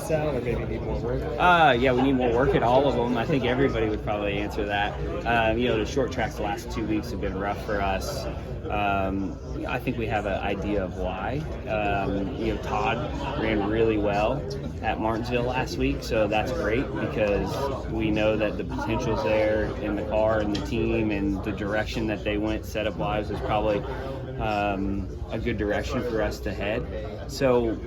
this out, or maybe need more work? Yeah, we need more work at all of them. I think everybody would probably answer that. The short tracks the last 2 weeks have been rough for us. I think we have an idea of why. Todd ran really well at Martinsville last week, so that's great because we know that the potential's there in the car and the team, and the direction that they went setup-wise is probably a good direction for us to head. So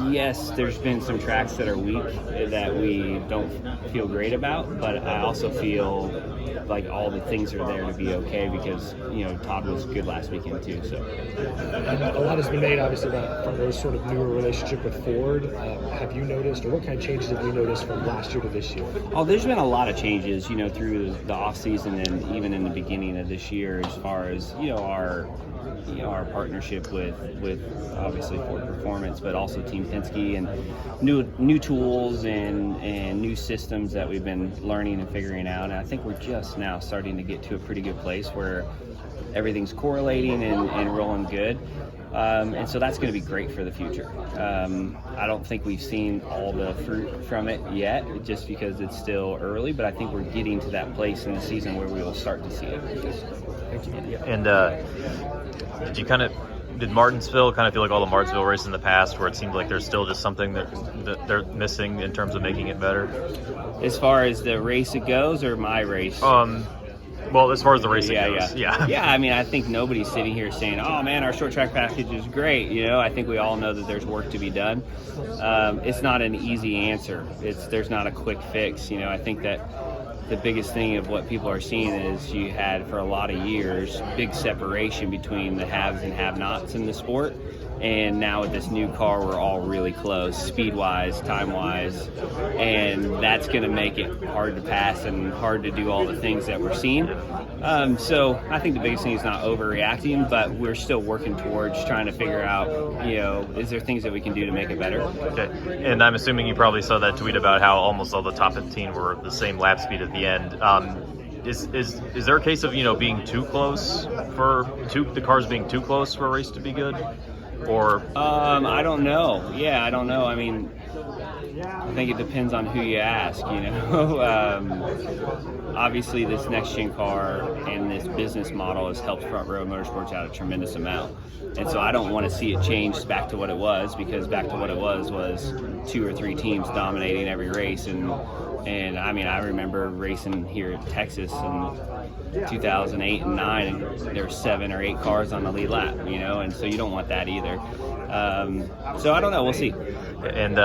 yes, there's been some tracks that are weak that we don't feel great about, but I also feel like all the things are there to be okay because, Todd was good last weekend too. So a lot has been made, obviously, from those sort of newer relationship with Ford. Have you noticed, or what kind of changes have you noticed from last year to this year? Oh, there's been a lot of changes, through the off season and even in the beginning of this year, as far as, our partnership with obviously Ford Performance, but also Team Penske, and new tools and new systems that we've been learning and figuring out. And I think we're just now starting to get to a pretty good place where everything's correlating and rolling good. And so that's going to be great for the future. I don't think we've seen all the fruit from it yet, just because it's still early, but I think we're getting to that place in the season where we will start to see it. Thank you. And did Martinsville kind of feel like all the Martinsville races in the past where it seemed like there's still just something that they're missing in terms of making it better? As far as the race it goes, or my race? Well, as far as the racing goes, yeah. I mean, I think nobody's sitting here saying, "Oh man, our short track package is great." I think we all know that there's work to be done. It's not an easy answer. There's not a quick fix. I think that the biggest thing of what people are seeing is you had for a lot of years big separation between the haves and have-nots in the sport. And now with this new car, we're all really close, speed-wise, time-wise, and that's going to make it hard to pass and hard to do all the things that we're seeing. So I think the biggest thing is not overreacting, but we're still working towards trying to figure out, is there things that we can do to make it better? Okay, and I'm assuming you probably saw that tweet about how almost all the top 15 were the same lap speed at the end. Is there a case of being too close the cars being too close for a race to be good? Or I don't know. Yeah, I don't know. I mean, I think it depends on who you ask. Obviously, this next-gen car and this business model has helped Front Row Motorsports out a tremendous amount. And so I don't want to see it change back to what it was, because back to what it was 2 or 3 teams dominating every race. And I mean, I remember racing here in Texas in 2008 and 9, and there were 7 or 8 cars on the lead lap, and so you don't want that either. So I don't know. We'll see. And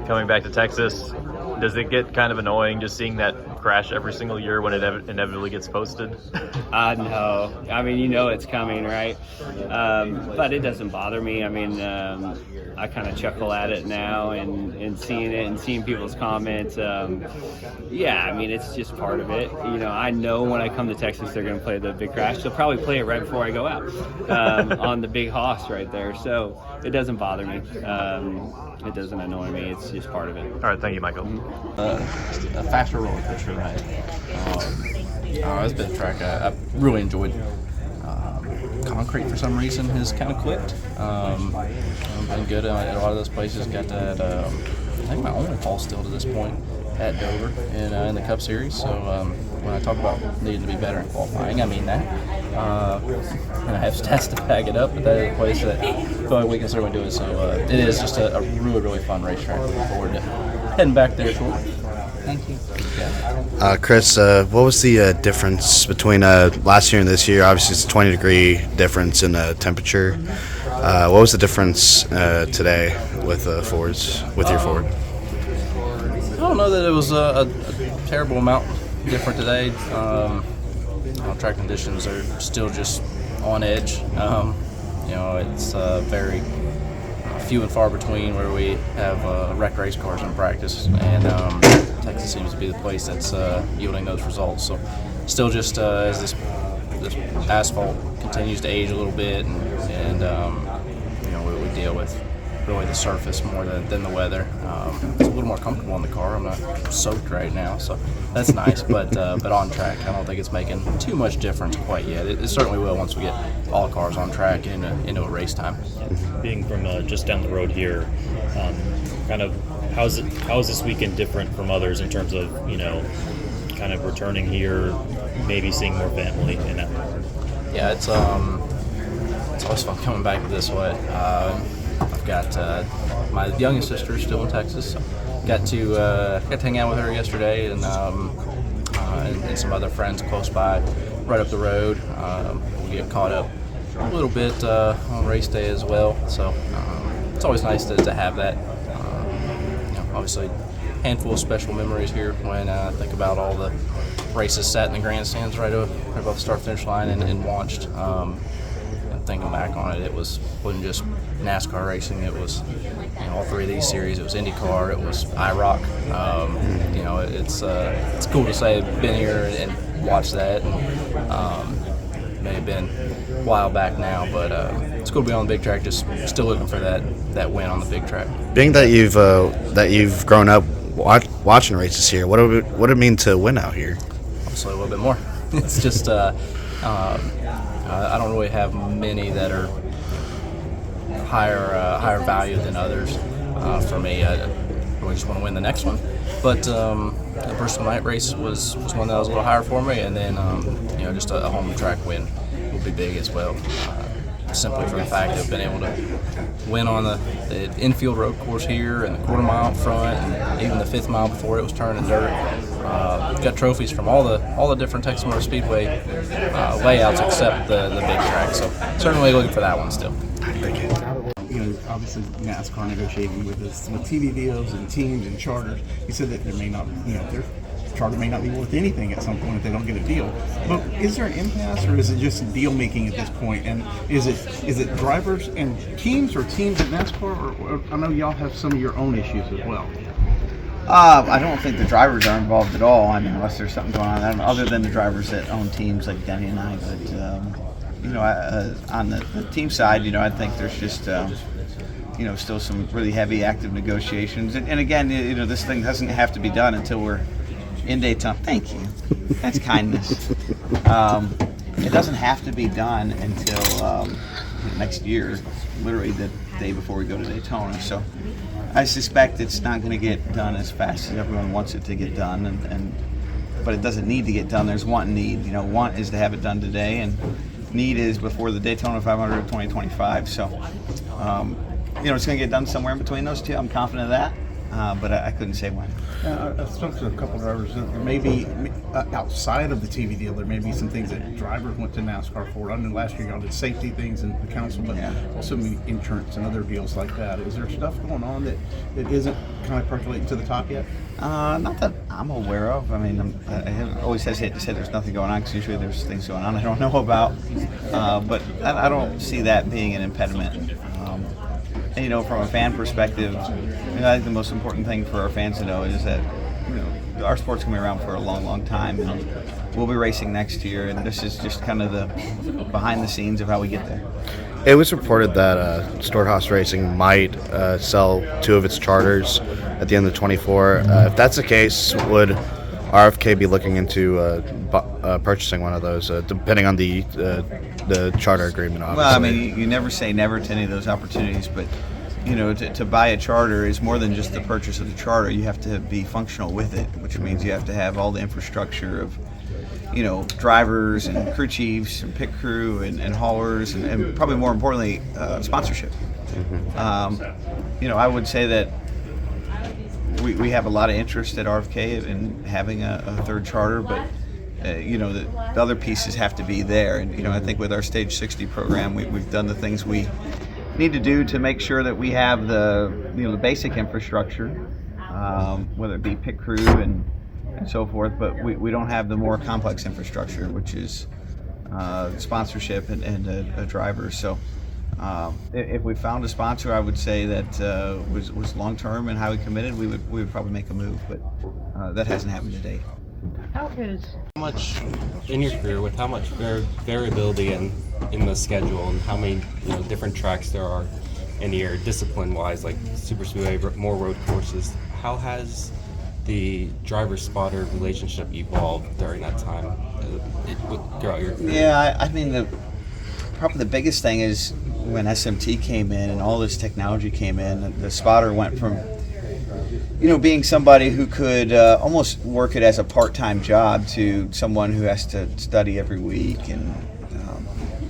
coming back to Texas, does it get kind of annoying just seeing that crash every single year when it inevitably gets posted? No. I mean, it's coming, right? But it doesn't bother me. I mean, I kind of chuckle at it now and seeing it and seeing people's comments. I mean, it's just part of it. I know when I come to Texas, they're going to play the big crash. They'll probably play it right before I go out on the big hoss right there. So it doesn't bother me. It doesn't annoy me. It's just part of it. All right. Thank you, Michael. A faster roller coaster ride. It's been a track I really enjoyed. Concrete for some reason has kind of clicked. Been good at a lot of those places. Got that. I think my only fall still to this point at Dover in the Cup Series. So when I talk about needing to be better in qualifying, I mean that. And I have stats to back it up, but that is a place that I feel like we can certainly do it. So it is just a really, really fun racetrack. Looking forward to heading back there shortly. Thank you. Chris, what was the difference between last year and this year? Obviously, it's a 20-degree difference in temperature. What was the difference today with Fords, with your Ford? I don't know that it was a terrible amount different today. Track conditions are still just on edge. It's very few and far between where we have wreck race cars in practice, and Texas seems to be the place that's yielding those results. So still just as this asphalt continues to age a little bit, and we deal with really the surface more than the weather. It's a little more comfortable in the car. I'm not soaked right now, so that's nice. But on track, I don't think it's making too much difference quite yet. It certainly will once we get all cars on track into a race time. Being from just down the road here, kind of how is this weekend different from others in terms of kind of returning here, maybe seeing more family in that? Yeah, it's always fun coming back this way. I've got my youngest sister still in Texas. So got to hang out with her yesterday, and some other friends close by, right up the road. We'll get caught up a little bit on race day as well. So it's always nice to have that. Obviously, handful of special memories here when I think about all the races sat in the grandstands right above the start-finish line and watched. Thinking back on it, wasn't just NASCAR racing. It was all three of these series. It was IndyCar. It was IROC. It's cool to say I've been here and watched that. And may have been a while back now, but it's cool to be on the big track. Just still looking for that win on the big track. Being that you've grown up watching races here, what would it mean to win out here? Obviously, a little bit more. It's just I don't really have many that are higher value than others. For me, I really just want to win the next one. But the Bristol night race was one that was a little higher for me, and then just a home track win will be big as well. Simply for the fact of being able to win on the infield road course here and the quarter mile up front and even the 5th mile before it was turned to dirt. Got trophies from all the different Texas Motor Speedway layouts except the big track. So certainly looking for that one still. Thank you. Obviously NASCAR negotiating with TV deals and teams and charters. You said that there may not, their charter may not be worth anything at some point if they don't get a deal. But is there an impasse, or is it just deal making at this point? And is it drivers and teams, or teams at NASCAR? Or I know y'all have some of your own issues as well. I don't think the drivers are involved at all. I mean, unless there's something going on. I don't know, other than the drivers that own teams like Denny and I. But on the team side, I think there's just still some really heavy active negotiations. And again, this thing doesn't have to be done until we're in Daytona. Thank you. That's kindness. It doesn't have to be done until next year, literally the day before we go to Daytona. So I suspect it's not going to get done as fast as everyone wants it to get done, but it doesn't need to get done. There's want and need. Want is to have it done today, and need is before the Daytona 500 of 2025. So, it's going to get done somewhere in between those two. I'm confident of that, but I couldn't say when. I've spoken to a couple of drivers. There may be, outside of the TV deal, there may be some things that drivers went to NASCAR for. I know last year y'all did safety things in the council, but also maybe insurance and other deals like that. Is there stuff going on that isn't kind of percolating to the top yet? Not that I'm aware of. I mean, I always hesitate to say there's nothing going on, because usually there's things going on I don't know about. But I don't see that being an impediment. And, from a fan perspective, I think the most important thing for our fans to know is that, our sport's going to be around for a long, long time, and we'll be racing next year, and this is just kind of the behind the scenes of how we get there. It was reported that Storehouse Racing might sell 2 of its charters at the end of 24. If that's the case, would RFK be looking into purchasing one of those, depending on the charter agreement, obviously? Well, I mean, you never say never to any of those opportunities, but to buy a charter is more than just the purchase of the charter. You have to be functional with it, which means you have to have all the infrastructure of drivers and crew chiefs and pit crew and haulers and probably more importantly, sponsorship. I would say that we have a lot of interest at RFK in having a third charter, but the other pieces have to be there. And I think with our Stage 60 program, we've done the things we need to do to make sure that we have the basic infrastructure, whether it be pit crew and so forth, but we don't have the more complex infrastructure, which is sponsorship and a driver. So if we found a sponsor, I would say that was long-term and highly committed, we would probably make a move, but that hasn't happened to date. How much in your career, with how much variability in the schedule and how many different tracks there are in your discipline-wise, like super speedway, more road courses. How has the driver-spotter relationship evolved during that time throughout your career? Yeah, I mean, probably the biggest thing is when SMT came in and all this technology came in, the spotter went from, being somebody who could almost work it as a part-time job to someone who has to study every week and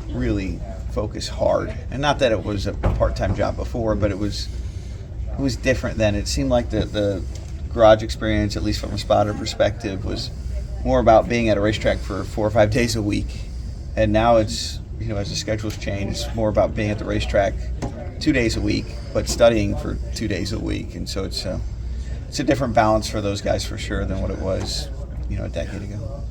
really focus hard. And not that it was a part-time job before, but it was different then. It seemed like the garage experience, at least from a spotter perspective, was more about being at a racetrack for 4 or 5 days a week. And now it's, as the schedule's changed, it's more about being at the racetrack 2 days a week, but studying for 2 days a week. And so it's a different balance for those guys for sure than what it was, a decade ago.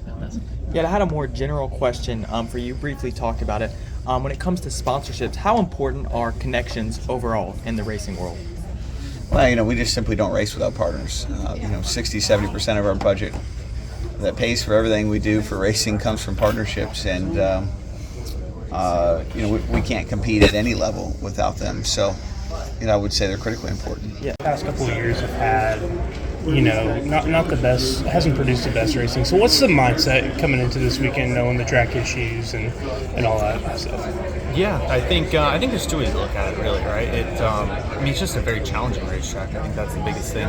Yeah, I had a more general question for you. Briefly talked about it. When it comes to sponsorships, how important are connections overall in the racing world? Well, we just simply don't race without partners. 60-70% of our budget that pays for everything we do for racing comes from partnerships, and we can't compete at any level without them. So, I would say they're critically important. Yeah, the past couple of years have had, not the best, hasn't produced the best racing. So what's the mindset coming into this weekend, knowing the track issues and all that stuff? Yeah, I think there's two ways to look at it, really, right? It's just a very challenging racetrack. I think that's the biggest thing.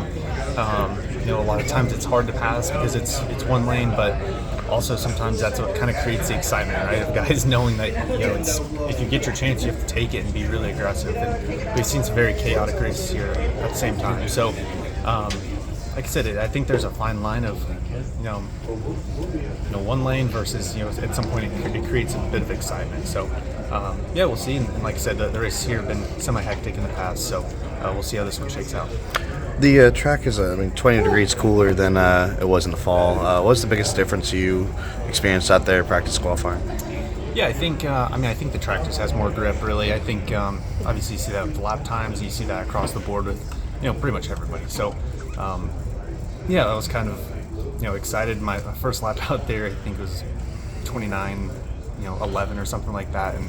A lot of times it's hard to pass because it's one lane, but also sometimes that's what kind of creates the excitement, right? Of guys knowing that if you get your chance, you have to take it and be really aggressive. And we've seen some very chaotic races here at the same time. So, like I said, I think there's a fine line of one lane versus at some point it creates a bit of excitement. So we'll see. And like I said, the races here have been semi-hectic in the past, so we'll see how this one shakes out. The track is 20 degrees cooler than it was in the fall. What was the biggest difference you experienced out there practice qualifying? Yeah, I think the track just has more grip, really. I think obviously you see that with lap times, you see that across the board with pretty much everybody. So I was kind of excited. My first lap out there, I think it was 29-11 or something like that, and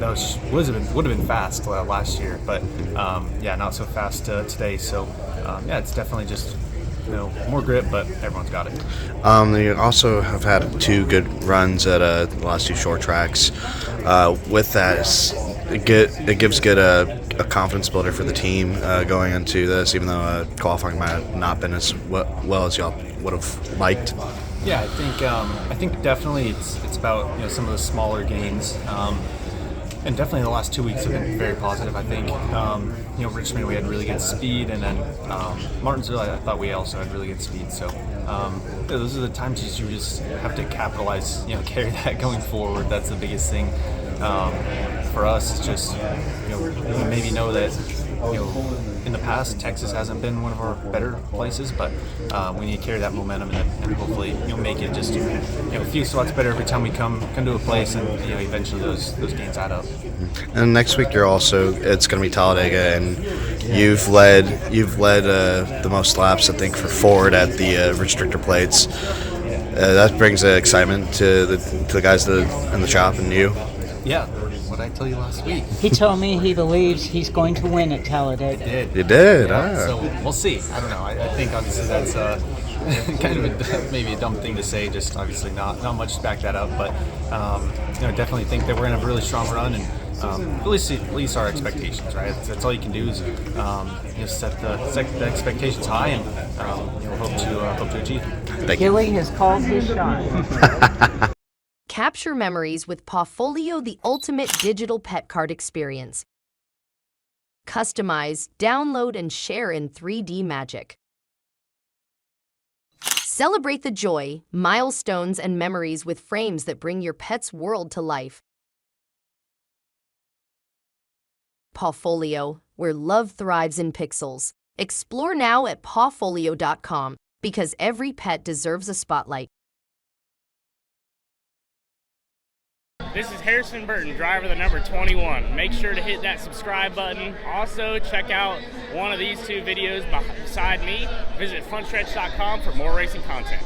that would have been fast last year, but not so fast today. So it's definitely just more grip, but everyone's got it. You also have had 2 good runs at the last 2 short tracks. With that, it gives good a confidence builder for the team going into this, even though qualifying might have not been as well as y'all would have liked. Yeah, I think definitely it's about some of the smaller gains, and definitely the last 2 weeks have been very positive. I think Richmond we had really good speed, and then Martinsville I thought we also had really good speed. So those are the times you just have to capitalize, carry that going forward. That's the biggest thing for us. It's just maybe know that in the past Texas hasn't been one of our better places, but we need to carry that momentum and hopefully make it just a few spots better every time we come to a place, and eventually those gains add up. And next week it's going to be Talladega, and you've led the most laps I think for Ford at the restrictor plates. That brings excitement to the guys in the shop and you. Yeah. What did I tell you last week? He told me he believes he's going to win at Talladega. I did. You did? Yeah, so we'll see. I don't know. I think obviously that's kind of maybe a dumb thing to say. Just obviously not much to back that up. But definitely think that we're going to have a really strong run and at least our expectations. Right. That's all you can do is set the expectations high and hope to achieve. Gilly has called his shot. Capture memories with Pawfolio, the ultimate digital pet card experience. Customize, download, and share in 3D magic. Celebrate the joy, milestones, and memories with frames that bring your pet's world to life. Pawfolio, where love thrives in pixels. Explore now at pawfolio.com, because every pet deserves a spotlight. This is Harrison Burton, driver the number 21. Make sure to hit that subscribe button. Also, check out one of these 2 videos beside me. Visit Frontstretch.com for more racing content.